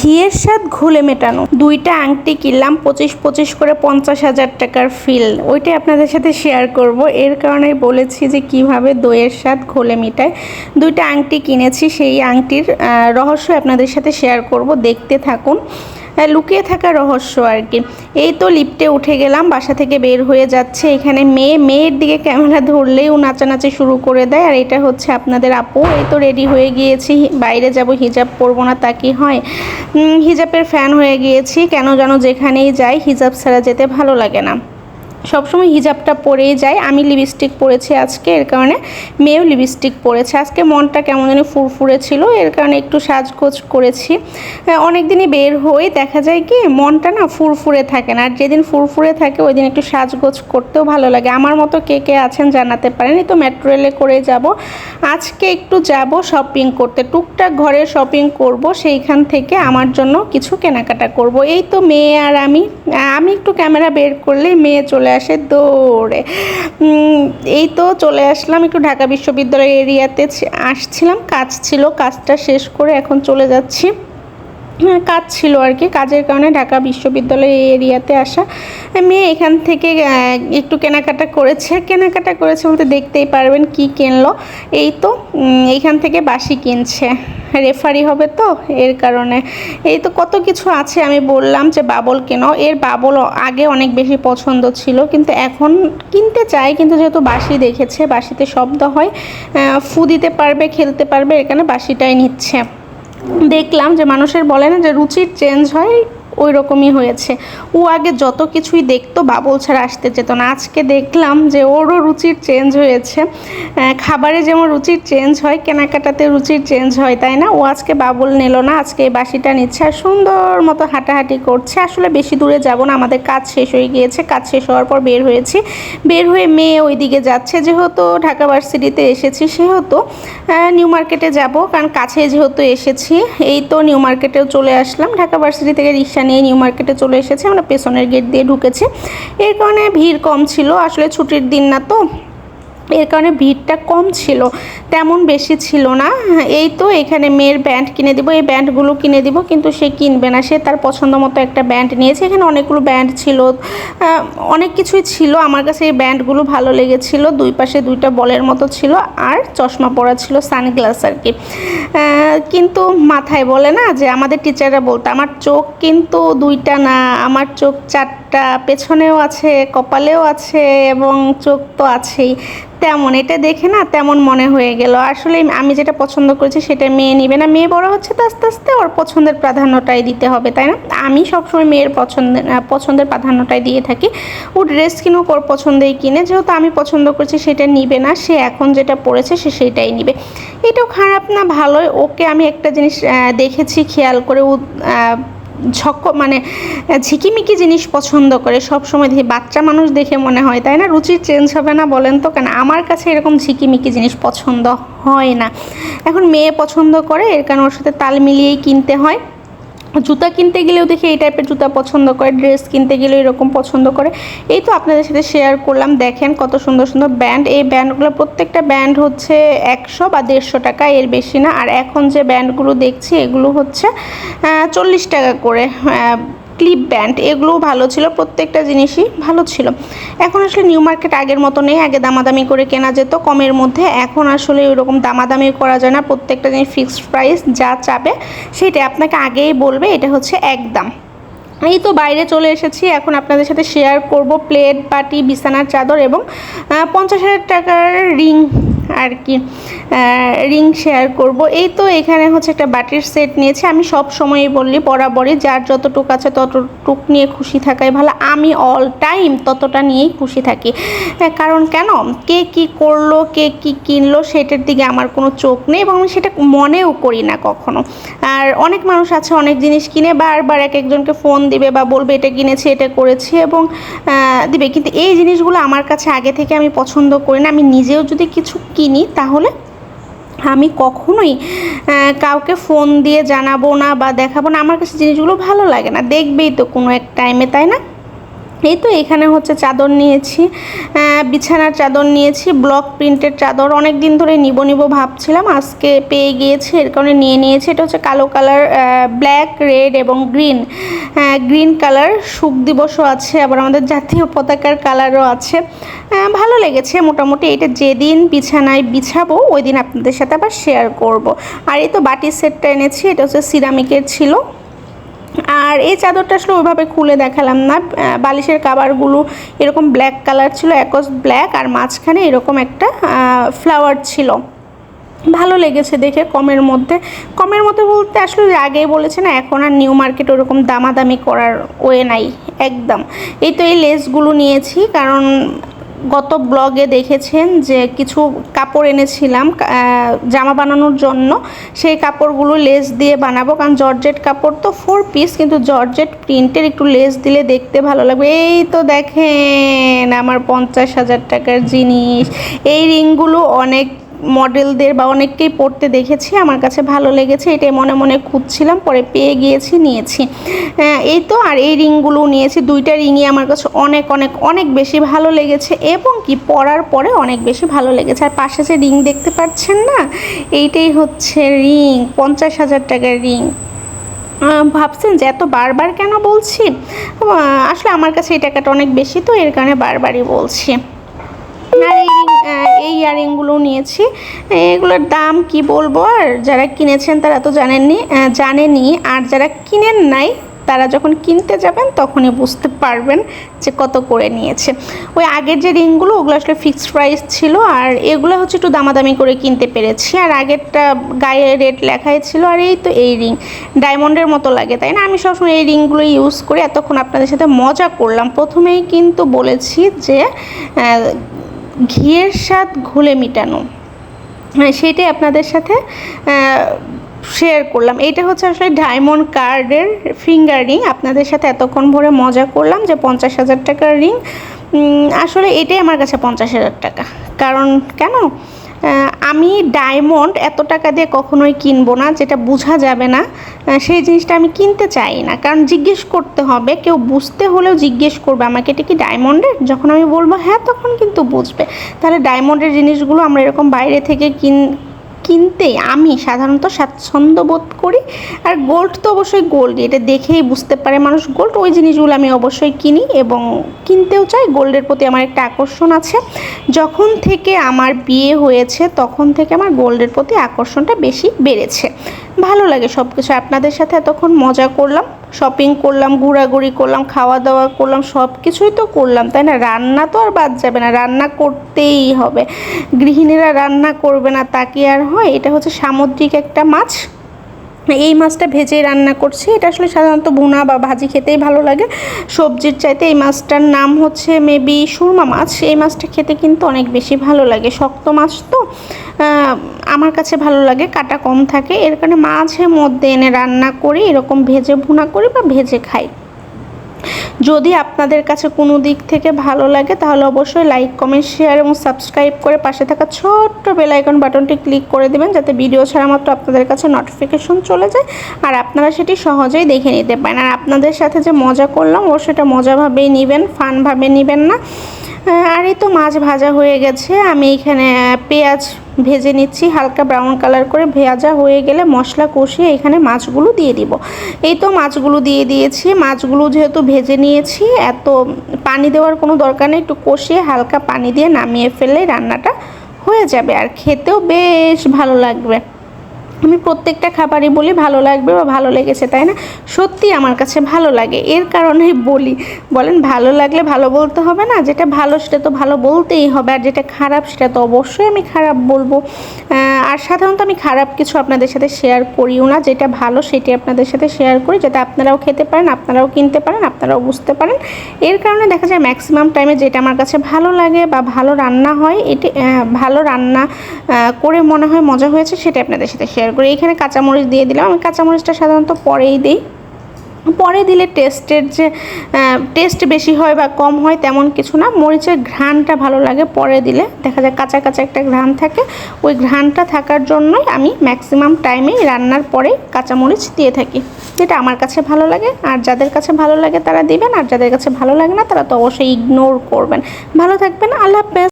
ঘিয়ের স্বাদ ঘোলে মেটানো। দুইটা আংটি কিনলাম 25 করে 50,000 টাকার ফিল। ওইটাই আপনাদের সাথে শেয়ার করব। এর কারণেই বলেছি যে কিভাবে দইয়ের স্বাদ ঘোলে মেটায়। দুইটা আংটি কিনেছি, সেই আংটির রহস্য আপনাদের সাথে শেয়ার করব, দেখতে থাকুন। লুকিয়ে থাকা রহস্য আর কি। এই তো লিফটে উঠে গেলাম, বাসা থেকে বের হয়ে যাচ্ছে। এখানে মেয়ের দিকে ক্যামেরা ধরলেই ও নাচানাচি শুরু করে দেয়। আর এটা হচ্ছে আপনাদের আপু। এই তো রেডি হয়ে গিয়েছি, বাইরে যাব, হিজাব পরবো না তা কি হয়। হিজাবের ফ্যান হয়ে গিয়েছি, কেন যেন যেখানেই যাই হিজাব ছাড়া যেতে ভালো লাগে না। সবসময় হিজাবটা পরেই যায়। আমি লিপস্টিক পরেছি আজকে, এর কারণে মেয়েও লিপস্টিক পরেছে। আজকে মনটা কেমন যেন ফুরফুরে ছিল, এর কারণে একটু সাজগোজ করেছি। অনেক দিনই বের হই, দেখা যায় কি মনটা না ফুরফুরে থাকে না। আর যেদিন ফুরফুরে থাকে ওই দিন একটু সাজগোজ করতেও ভালো লাগে। আমার মতো কে কে আছেন জানাতে পারেন। এই তো মেট্রো রেলে করে যাব। আজকে একটু যাব শপিং করতে, টুকটাক ঘরের শপিং করব, সেইখান থেকে আমার জন্য কিছু কেনাকাটা করব। এই তো মেয়ে আর আমি একটু ক্যামেরা বের করলেই মেয়ে চলে আসে দৌড়ে। এই তো চলে আসলাম, একটু ঢাকা বিশ্ববিদ্যালয় এরিয়াতে আসছিলাম, কাজ ছিল, কাজটা শেষ করে এখন চলে যাচ্ছি। কাজ ছিল আর কি, কাজের কারণে ঢাকা বিশ্ববিদ্যালয় এরিয়াতে আসা। মেয়ে এখান থেকে একটু কেনাকাটা করেছে বলতে দেখতেই পারবেন কি কিনলো। এই তো এইখান থেকে বাসি কিনছে, রেফারি হবে তো এর কারণে। এই তো কত কিছু আছে, আমি বললাম যে বাবল কেন। এর বাবল আগে অনেক বেশি পছন্দ ছিল, কিন্তু এখন কিনতে চাই, কিন্তু যেহেতু বাসি দেখেছে, বাসিতে শব্দ হয়, ফু দিতে পারবে, খেলতে পারবে, এখানে বাসিটাই নিচ্ছে। দেখলাম যে মানুষের বলে না যে রুচির চেঞ্জ হয়, ওই রকমই হয়েছে। ও আগে যত কিছুই দেখতো বাবল ছাড়া আসতে যেত না, আজকে দেখলাম যে ওরও রুচির চেঞ্জ হয়েছে। খাবারে যেমন রুচির চেঞ্জ হয়, কেনাকাটাতে রুচির চেঞ্জ হয়, তাই না? ও আজকে বাবল নিল না, আজকে এই বাসিটা নিচ্ছে আর সুন্দর মতো হাঁটাহাঁটি করছে। আসলে বেশি দূরে যাব না, আমাদের কাজ শেষ হয়ে গিয়েছে। কাজ শেষ হওয়ার পর বের হয়েছি, বের হয়ে মেয়ে ওই দিকে যাচ্ছে। যেহেতু ঢাকা ভার্সিটিতে এসেছি সেহেতু নিউ মার্কেটে যাব, কারণ কাছে যেহেতু এসেছি। এই তো নিউ মার্কেটেও চলে আসলাম, ঢাকা ভার্সিটি থেকে রিক্সা নিয়ে নিউ মার্কেটে চলে এসেছি। আমরা পেছনের গেট দিয়ে ঢুকেছি, এর কারণে ভিড় কম ছিল। আসলে ছুটির দিন না তো, এর কারণে ভিড়টা কম ছিল, তেমন বেশি ছিল না। এই তো এখানে মেয়ের ব্যান্ড কিনে দিব, এই ব্যান্ডগুলো কিনে দিব, কিন্তু সে কিনবে না, সে তার পছন্দ মতো একটা ব্যান্ড নিয়েছে। এখানে অনেকগুলো ব্যান্ড ছিল, অনেক কিছুই ছিল। আমার কাছে এই ব্যান্ডগুলো ভালো লেগেছিল, দুই পাশে দুইটা বলের মতো ছিল, আর চশমা পরা ছিল, সানগ্লাস আর কি। কিন্তু মাথায় বলে না যে আমাদের টিচাররা বলতো আমার চোখ কিন্তু দুইটা না, আমার চোখ চারটা, পেছনেও আছে, কপালেও আছে, এবং চোখ তো আছেই। তেমন এটা দেখে না তেমন মনে হয়ে গেল। আসলে আমি যেটা পছন্দ করেছি সেটা মেয়ে নিবে না, মেয়ে বড় হচ্ছে তো আস্তে আস্তে ওর পছন্দের প্রাধান্যটাই দিতে হবে, তাই না? আমি সবসময় মেয়ের পছন্দের প্রাধান্যটাই দিয়ে থাকি। ও ড্রেস কিনুক, ওর পছন্দেই কিনে। যেহেতু আমি পছন্দ করছি সেটা নিবে না, সে এখন যেটা পড়েছে সে সেইটাই নিবে। এটাও খারাপ না, ভালোই। ওকে আমি একটা জিনিস দেখেছি খেয়াল করে, ও মানে ঝিকিমিকি জিনিস পছন্দ করে সব সময়। বাচ্চা মানুষ দেখে মনে হয়, তাই না? রুচির চেঞ্জ হবে না বলেন তো? কেন আমার কাছে এরকম ঝিকিমিকি জিনিস পছন্দ হয় না। এখন মেয়ে পছন্দ করে, এর কারণে ওর সাথে তাল মিলিয়েই কিনতে হয়। জুতা কিনতে গেলেও দেখি এই টাইপের জুতা পছন্দ করে, ড্রেস কিনতে গেলেও এরকম পছন্দ করে। এই তো আপনাদের সাথে শেয়ার করলাম, দেখেন কত সুন্দর সুন্দর ব্যান্ড। এই ব্যান্ডগুলো প্রত্যেকটা ব্যান্ড হচ্ছে 100 বা 150 টাকা, এর বেশি না। আর এখন যে ব্যান্ডগুলো দেখছি এগুলো হচ্ছে 40 টাকা করে। ক্লিপ ব্যান্ড এগুলোও ভালো ছিল, প্রত্যেকটা জিনিসই ভালো ছিল। এখন আসলে নিউ মার্কেট আগের মতো নেই, আগে দামাদামি করে কেনা যেত কমের মধ্যে। এখন আসলে ওইরকম দামাদামি করা যায় না, প্রত্যেকটা জিনিস ফিক্সড প্রাইস, যা চাবে সেটাই আপনাকে আগেই বলবে, এটা হচ্ছে একদম। এই তো বাইরে চলে এসেছি, এখন আপনাদের সাথে শেয়ার করব প্লেট, বাটি, বিছানার চাদর এবং 50,000 টাকার রিং আর কি, রিং শেয়ার করব। এই তো এখানে হচ্ছে একটা বাটির সেট নিয়েছি। আমি সব সময়ই বললি বরাবরই যার যতটুক আছে ততটুক নিয়ে খুশি থাকাই ভালো। আমি অল টাইম ততটা নিয়েই খুশি থাকি, কারণ কেন কে কী করলো, কে কী কিনলো সেটার দিকে আমার কোনো চোখ নেই, এবং আমি সেটা মনেও করি না কখনো। আর অনেক মানুষ আছে অনেক জিনিস কিনে বারবার এক একজনকে ফোন দিবে বা বলবে এটা কিনেছি, এটা করেছি, এবং দিবে, কিন্তু এই জিনিসগুলো আমার কাছে আগে থেকে আমি পছন্দ করি না। আমি নিজেও যদি কিছু কিনি তাহলে আমি কখনোই কাউকে ফোন দিয়ে জানাবো না বা দেখাবো না। আমার কাছে জিনিসগুলো ভালো লাগে না, দেখবেই তো কোনো এক টাইমে, তাই না? এই তো এখানে হচ্ছে চাদর নিয়েছি, বিছানার চাদর নিয়েছি, ব্লক প্রিন্টের চাদর। অনেক দিন ধরে নিব ভাবছিলাম, আজকে পেয়ে গিয়েছি, এর কারণে নিয়েছি। এটা হচ্ছে কালো কালার, ব্ল্যাক, রেড এবং গ্রিন কালার। শুক দিবসও আছে, আবার আমাদের জাতীয় পতাকার কালারও আছে। ভালো লেগেছে মোটামুটি। এটা যেদিন বিছানায় বিছাবো ওই দিন আপনাদের সাথে আবার শেয়ার করব। আর এই তো বাটির সেটটা এনেছি, এটা হচ্ছে সিরামিকের ছিল। আর এই চাদরটা আসলে ওইভাবে খুলে দেখালাম না। বালিশের কাভারগুলো এরকম ব্ল্যাক কালার ছিল, একজ ব্ল্যাক, আর মাঝখানে এরকম একটা ফ্লাওয়ার ছিল। ভালো লেগেছে দেখে। কমের মধ্যে বলতে আসলে আগেই বলেছে না, এখন আর নিউ মার্কেট ওরকম দামাদামি করার ওয়ে নাই একদম। এই তো এই লেসগুলো নিয়েছি, কারণ গত ব্লগে দেখেছেন যে কিছু কাপড় এনেছিলাম জামা বানানোর জন্য। সেই কাপড়গুলো লেস দিয়ে বানাবো, কারণ জর্জেট কাপড় তো 4 পিস, কিন্তু জর্জেট প্রিন্টের একটু লেস দিলে দেখতে ভালো লাগবে। এই তো দেখেন আমার 50,000 টাকার জিনিস। এই রিংগুলো অনেক মডেলদের বা অনেককেই পড়তে দেখেছি, আমার কাছে ভালো লেগেছে, এটাই মনে মনে খুঁজছিলাম, পরে পেয়ে গিয়েছি, নিয়েছি। এই তো। আর এই রিংগুলো নিয়েছি, 2টা রিংই আমার কাছে অনেক অনেক অনেক বেশি ভালো লেগেছে, এবং কি পরার পরে অনেক বেশি ভালো লেগেছে। আর পাশে যে রিং দেখতে পাচ্ছেন না, এইটাই হচ্ছে রিং, 50,000 টাকার রিং। ভাবছেন যে এত বারবার কেন বলছি? আসলে আমার কাছে এই টাকাটা অনেক বেশি, তো এর কারণে বারবারই বলছি। আর এই ইয়াররিংগুলো নিয়েছি। এগুলোর দাম কি বলবো, আর যারা কিনেছেন তারা তো জানেনই, আর যারা কিনেন নাই তারা যখন কিনতে যাবেন তখনই বুঝতে পারবেন যে কত করে নিয়েছে। ওই আগের যে রিংগুলো ওগুলো আসলে ফিক্সড প্রাইস ছিল, আর এগুলো হচ্ছে একটু দামাদামি করে কিনতে পেরেছি। আর আগেরটা গায়ে রেট লেখাই ছিল। আর এই তো এই রিং ডায়মন্ডের মতো লাগে, তাই না? আমি সবসময় এই রিংগুলো ইউজ করি। এতক্ষণ আপনাদের সাথে মজা করলাম। প্রথমেই কিন্তু বলেছি যে ঘিয়ের স্বাদ ঘোলে মিটানো, সেটাই আপনাদের সাথে শেয়ার করলাম। এইটা হচ্ছে আসলে ডায়মন্ড কার্ডের ফিঙ্গার রিং। আপনাদের সাথে এতক্ষণ ভরে মজা করলাম যে 50,000 টাকার রিং। আসলে এটাই আমার কাছে 50,000 টাকা। কারণ কেন, আমি ডায়মন্ড এত টাকা দিয়ে কখনোই কিনবো না, যেটা বোঝা যাবে না সেই জিনিসটা আমি কিনতে চাই না। কারণ জিজ্ঞেস করতে হবে, কেউ বুঝতে হলেও জিজ্ঞেস করবে আমাকে এটা কি ডায়মন্ডের। যখন আমি বলবো হ্যাঁ, তখন কিন্তু বুঝবে। তাহলে ডায়মন্ডের জিনিসগুলো আমরা এরকম বাইরে থেকে কিনতে আমি সাধারণত স্বাচ্ছন্দ্য বোধ করি। আর গোল্ড তো অবশ্যই গোল্ড, এটা দেখেই বুঝতে পারে মানুষ গোল্ড। ওই জিনিসগুলো আমি অবশ্যই কিনি এবং কিনতেও চাই। গোল্ডের প্রতি আমার একটা আকর্ষণ আছে। যখন থেকে আমার বিয়ে হয়েছে তখন থেকে আমার গোল্ডের প্রতি আকর্ষণটা বেশি বেড়েছে। ভালো লাগে সব কিছু। আপনাদের সাথে এতক্ষণ মজা করলাম, শপিং করলাম, ঘোরাঘুরি করলাম, খাওয়া দাওয়া করলাম, সব কিছুই তো করলাম, তাই না? রান্না তো আর বাদ যাবে না, রান্না করতেই হবে। গৃহিণীরা রান্না করবে না তা কি আর হয়? এটা হচ্ছে সামুদ্রিক একটা মাছ। এই মাছটা ভেজে রান্না করছি। এটা আসলে সাধারণত ভুনা বা ভাজি খেতেই ভালো লাগে সবজির চাইতে। এই মাছটার নাম হচ্ছে মেবি সুরমা মাছ। এই মাছটা খেতে কিন্তু অনেক বেশি ভালো লাগে। শক্ত মাছ তো আমার কাছে ভালো লাগে, কাটা কম থাকে, এর কারণে মাঝে মধ্যে এনে রান্না করি, এরকম ভেজে ভুনা করি বা ভেজে খাই। যদি আপনাদের কাছে কোনো দিক থেকে ভালো লাগে তাহলে অবশ্যই লাইক, কমেন্ট, শেয়ার এবং সাবস্ক্রাইব করে পাশে থাকা ছোট্ট বেল আইকন বাটনটি ক্লিক করে দেবেন, যাতে ভিডিও ছাড়া মাত্র আপনাদের কাছে নোটিফিকেশন চলে যায় আর আপনারা সেটি সহজেই দেখে নিতে পারেন। আর আপনাদের সাথে যে মজা করলাম অবশ্যই সেটা মজাভাবেই নেবেন, ফানভাবে নেবেন না। আর এই তো মাছ ভাজা হয়ে গেছে। আমি এখানে পেঁয়াজ ভেজে নিচ্ছি, হালকা ব্রাউন কালার করে ভাজা হয়ে গেলে মশলা কষিয়ে এখানে মাছগুলো দিয়ে দিব। এই তো মাছগুলো দিয়ে দিয়েছি। মাছগুলো যেহেতু ভেজে নিয়েছি, এত পানি দেওয়ার কোনো দরকার নেই। একটু কষিয়ে হালকা পানি দিয়ে নামিয়ে ফেললেই রান্নাটা হয়ে যাবে, আর খেতেও বেশ ভালো লাগবে। আমি প্রত্যেকটা খাবারই বলি ভালো লাগবে বা ভালো লেগেছে, তাই না? সত্যি আমার কাছে ভালো লাগে, এর কারণেই বলি। বলেন ভালো লাগলে ভালো বলতে হবে না? যেটা ভালো সেটা তো ভালো বলতেই হবে, আর যেটা খারাপ সেটা তো অবশ্যই আমি খারাপ বলবো। আর সাধারণত আমি খারাপ কিছু আপনাদের সাথে শেয়ার করিও না। যেটা ভালো সেটি আপনাদের সাথে শেয়ার করি, যাতে আপনারাও খেতে পারেন, আপনারাও কিনতে পারেন, আপনারাও বুঝতে পারেন। এর কারণে দেখা যায় ম্যাক্সিমাম টাইমে যেটা আমার কাছে ভালো লাগে বা ভালো রান্না হয়, এটি ভালো রান্না করে মনে হয় মজা হয়েছে, সেটা আপনাদের সাথে শেয়ার করি। এখানে কাঁচামরিচ দিয়ে দিলাম। আমি কাঁচামরিচটা সাধারণত পরেই দিই। পরে দিলে টেস্ট বেশি হয় বা কম হয় তেমন কিছু না, মরিচের ঘ্রাণটা ভালো লাগে পরে দিলে, দেখা যায় কাঁচা কাঁচা একটা ঘ্রাণ থাকে, ওই ঘ্রাণটা থাকার জন্যই আমি ম্যাক্সিমাম টাইমেই রান্নার পরে কাঁচামরিচ দিয়ে থাকি, যেটা আমার কাছে ভালো লাগে। আর যাদের কাছে ভালো লাগে তারা দিবেন, আর যাদের কাছে ভালো লাগে না তারা তো অবশ্যই ইগনোর করবেন। ভালো থাকবেন, আল্লাহ হাফেজ।